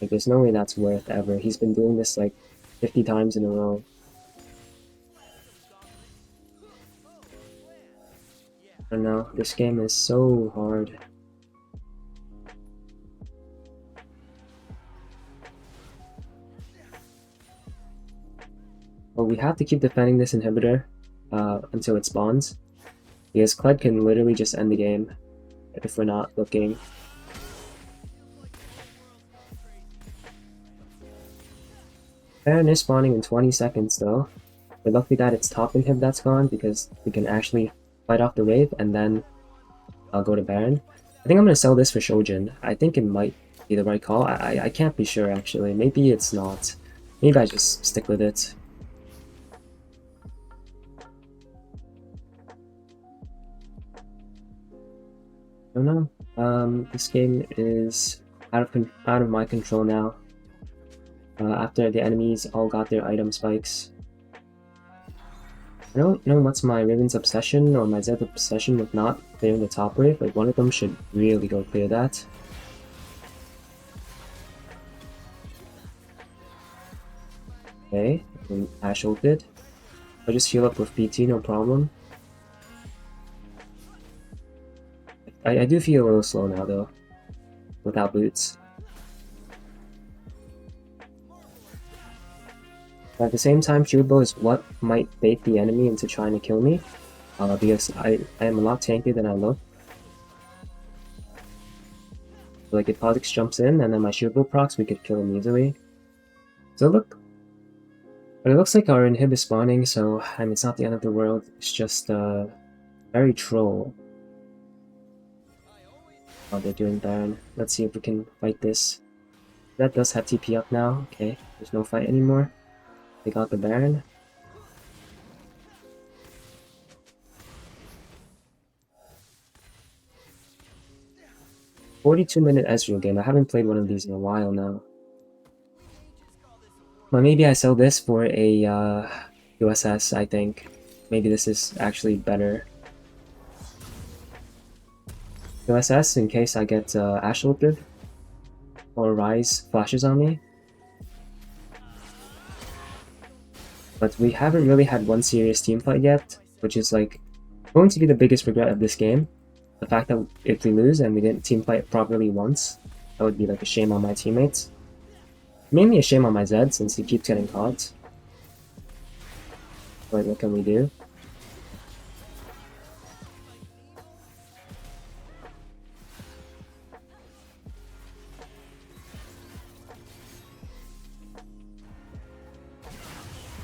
Like, there's no way that's worth ever. He's been doing this like 50 times in a row. I don't know, this game is so hard. Well, we have to keep defending this inhibitor until it spawns, because Kled can literally just end the game if we're not looking. Baron is spawning in 20 seconds though. We're lucky that it's top inhib that's gone, because we can actually fight off the wave and then I'll go to Baron. I think I'm gonna sell this for Shojin. I think it might be the right call. I can't be sure actually. Maybe it's not. Maybe I just stick with it. I don't know. This game is out of my control now. After the enemies all got their item spikes. I don't know what's my Riven's obsession or my Zed's obsession with not clearing the top wave, but one of them should really go clear that. Okay, and Ash ulted. I'll just heal up with PT, no problem. I do feel a little slow now though, without boots. But at the same time, shield bow is what might bait the enemy into trying to kill me, because I am a lot tankier than I look. So, like if Kha'Zix jumps in and then my shield bow procs, we could kill him easily. So look, but it looks like our inhib is spawning, so I mean, it's not the end of the world. It's just very troll. Oh, they're doing Baron. Let's see if we can fight this. That does have TP up now. Okay, there's no fight anymore. They got the Baron. "42-minute Ezreal game." I haven't played one of these in a while now. Well, maybe I sell this for a USS, I think. Maybe this is actually better. USS in case I get Ash ulted or Rise flashes on me. But we haven't really had one serious team fight yet, which is like going to be the biggest regret of this game. The fact that if we lose and we didn't team fight properly once, that would be like a shame on my teammates. Mainly a shame on my Zed since he keeps getting caught. But what can we do?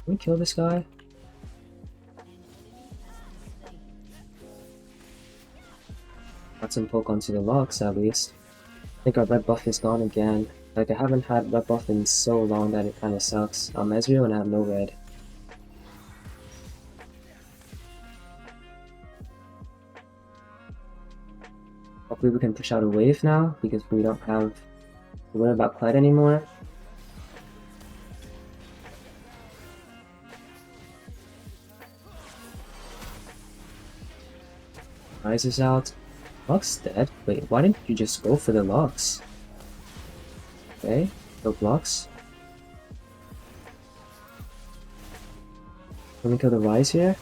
Can we kill this guy? Got some poke onto the locks at least. I think our red buff is gone again. Like, I haven't had red buff in so long that it kinda sucks. I'm Ezreal and I have no red. Hopefully we can push out a wave now, because we don't have to worry about Kled anymore. Rise is out. Lux dead? Wait, why didn't you just go for the Lux? Okay, no blocks. Can we kill the Rise here?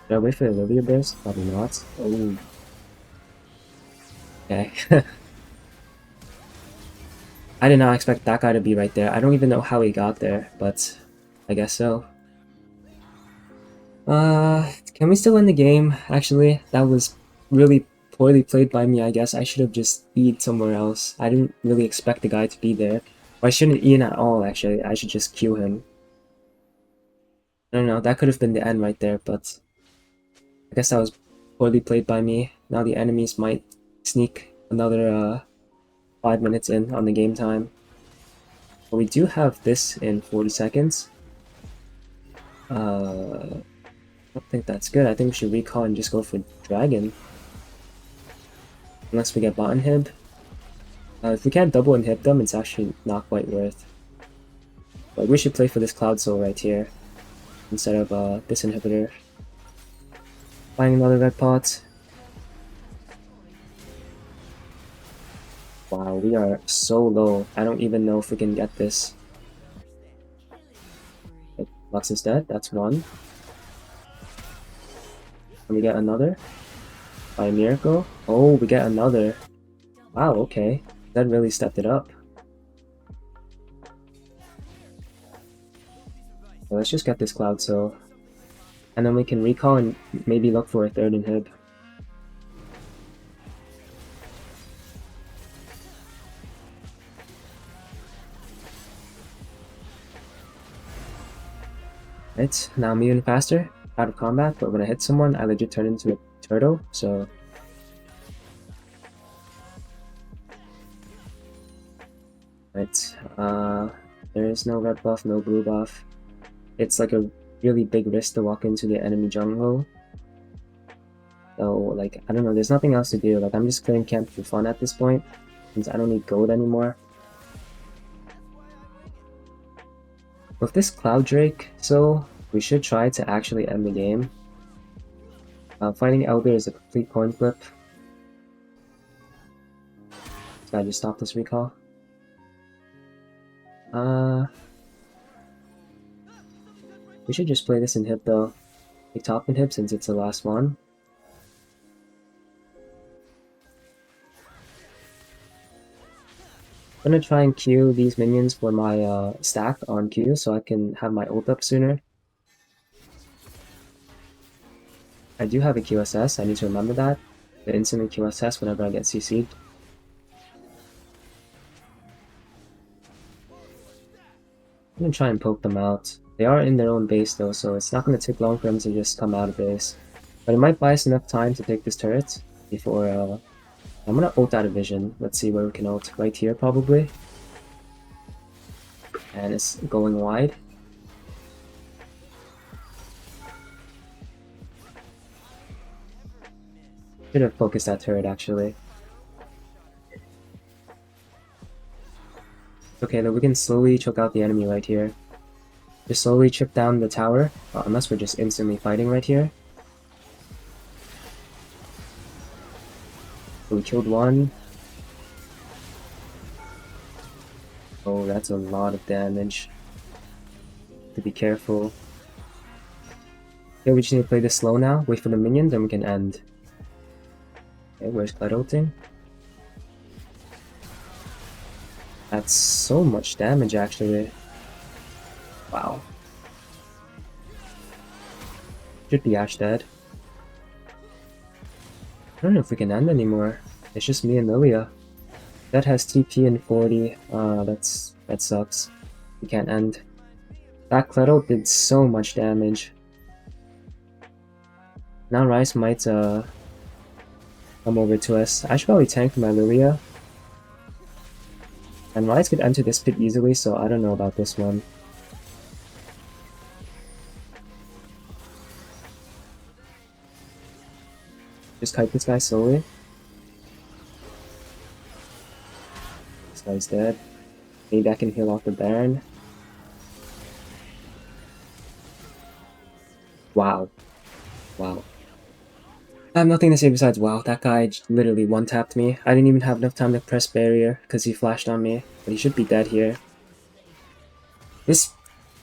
Should I wait for the Lilia burst? Probably not. Oh. Okay. I did not expect that guy to be right there. I don't even know how he got there, but I guess so. Can we still win the game? Actually, that was really poorly played by me, I guess. I should have just E'd somewhere else. I didn't really expect the guy to be there. Or I shouldn't E'd at all, actually. I should just Q him. I don't know, that could have been the end right there, but I guess that was poorly played by me. Now the enemies might sneak another 5 minutes in on the game time. But we do have this in 40 seconds. I don't think that's good. I think we should recall and just go for Dragon. Unless we get bot inhib. If we can't double inhib them, it's actually not quite worth. But we should play for this Cloud Soul right here, instead of this inhibitor. Buying another red pot. Wow, we are so low. I don't even know if we can get this. Okay, Lux is dead. That's one. Can we get another? By a miracle? Oh, we get another. Wow, okay. That really stepped it up. So let's just get this Cloud Soul. And then we can recall and maybe look for a third inhib. Right, now I'm even faster out of combat, but when I hit someone, I legit turn into a turtle, so... Right, there is no red buff, no blue buff. It's like a really big risk to walk into the enemy jungle. So, like, I don't know, there's nothing else to do. Like, I'm just clearing camp for fun at this point, since I don't need gold anymore. With this Cloud Drake, so we should try to actually end the game. Fighting Elder is a complete coin flip. Can I just stop this recall? We should just play this inhib though. Take top inhib since it's the last one. I'm gonna try and queue these minions for my stack on Q so I can have my ult up sooner. I do have a QSS, I need to remember that. To instantly QSS whenever I get CC'd. I'm gonna try and poke them out. They are in their own base though, so it's not gonna take long for them to just come out of base. But it might buy us enough time to take this turret before I'm gonna ult out of vision. Let's see where we can ult. Right here probably. And it's going wide. Should have focused that turret actually. Okay, then we can slowly choke out the enemy right here. Just slowly chip down the tower, unless we're just instantly fighting right here. So we killed one. Oh, that's a lot of damage. To be careful. Okay, we just need to play this slow now, wait for the minions, then we can end. Okay, where's Kled ulting? That's so much damage actually. Wow. Should be Ash dead. I don't know if we can end anymore. It's just me and Lilia. That has TP and 40. That sucks. We can't end. That Kledo did so much damage. Now Rice might come over to us. I should probably tank for my Lilia. And Rice could enter this pit easily, so I don't know about this one. Just kite this guy slowly. This guy's dead. Maybe I can heal off the Baron. Wow. Wow. I have nothing to say besides wow, that guy literally one-tapped me. I didn't even have enough time to press barrier because he flashed on me, but he should be dead here. This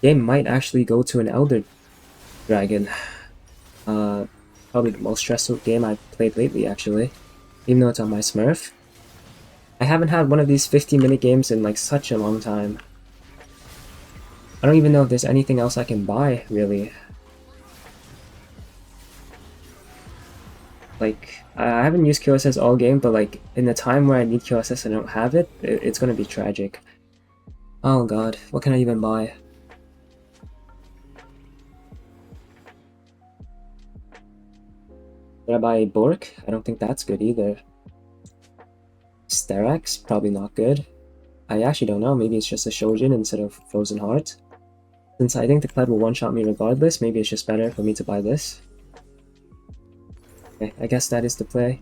game might actually go to an Elder Dragon. Probably the most stressful game I've played lately actually, even though it's on my Smurf. I haven't had one of these 50-minute games in like such a long time. I don't even know if there's anything else I can buy, really. Like, I haven't used QSS all game, but like, in the time where I need QSS and I don't have it, it's gonna be tragic. Oh god, what can I even buy? Did I buy a Bork? I don't think that's good either. Sterax? Probably not good. I actually don't know, maybe it's just a Shojin instead of Frozen Heart. Since I think the Kled will one-shot me regardless, maybe it's just better for me to buy this. Okay, I guess that is the play.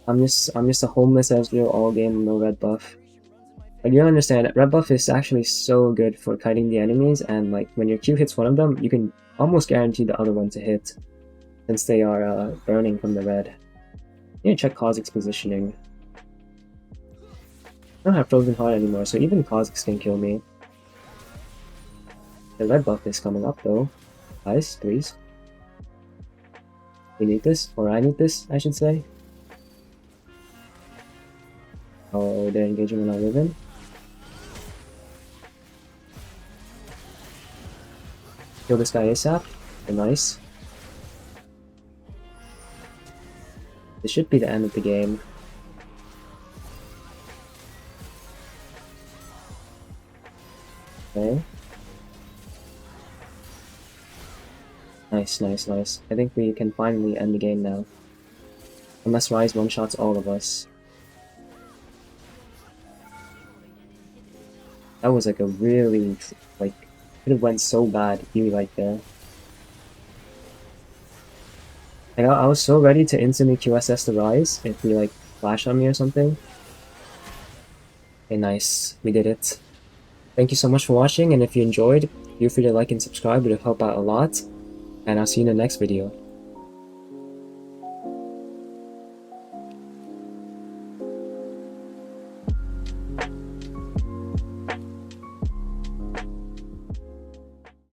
I'm just a homeless Ezreal all game, no red buff. Like, you don't understand, red buff is actually so good for kiting the enemies, and like when your Q hits one of them, you can almost guarantee the other one to hit, since they are burning from the red. You need to check Kha'Zix's positioning. don't have Frozen Heart anymore, so even Kha'Zix can kill me. The red buff is coming up though. Guys, please. We need this, or I need this, I should say. Oh, they're engaging when I live in. Kill this guy ASAP. Oh, nice. This should be the end of the game. Okay. Nice, nice, nice. I think we can finally end the game now. Unless Rise one-shots all of us. That was like a really, like, it have went so bad really right there. Like, I was so ready to instantly QSS the Rise if he like flashed on me or something. Okay, nice. We did it. Thank you so much for watching, and if you enjoyed, feel free to like and subscribe. It would help out a lot. And I'll see you in the next video.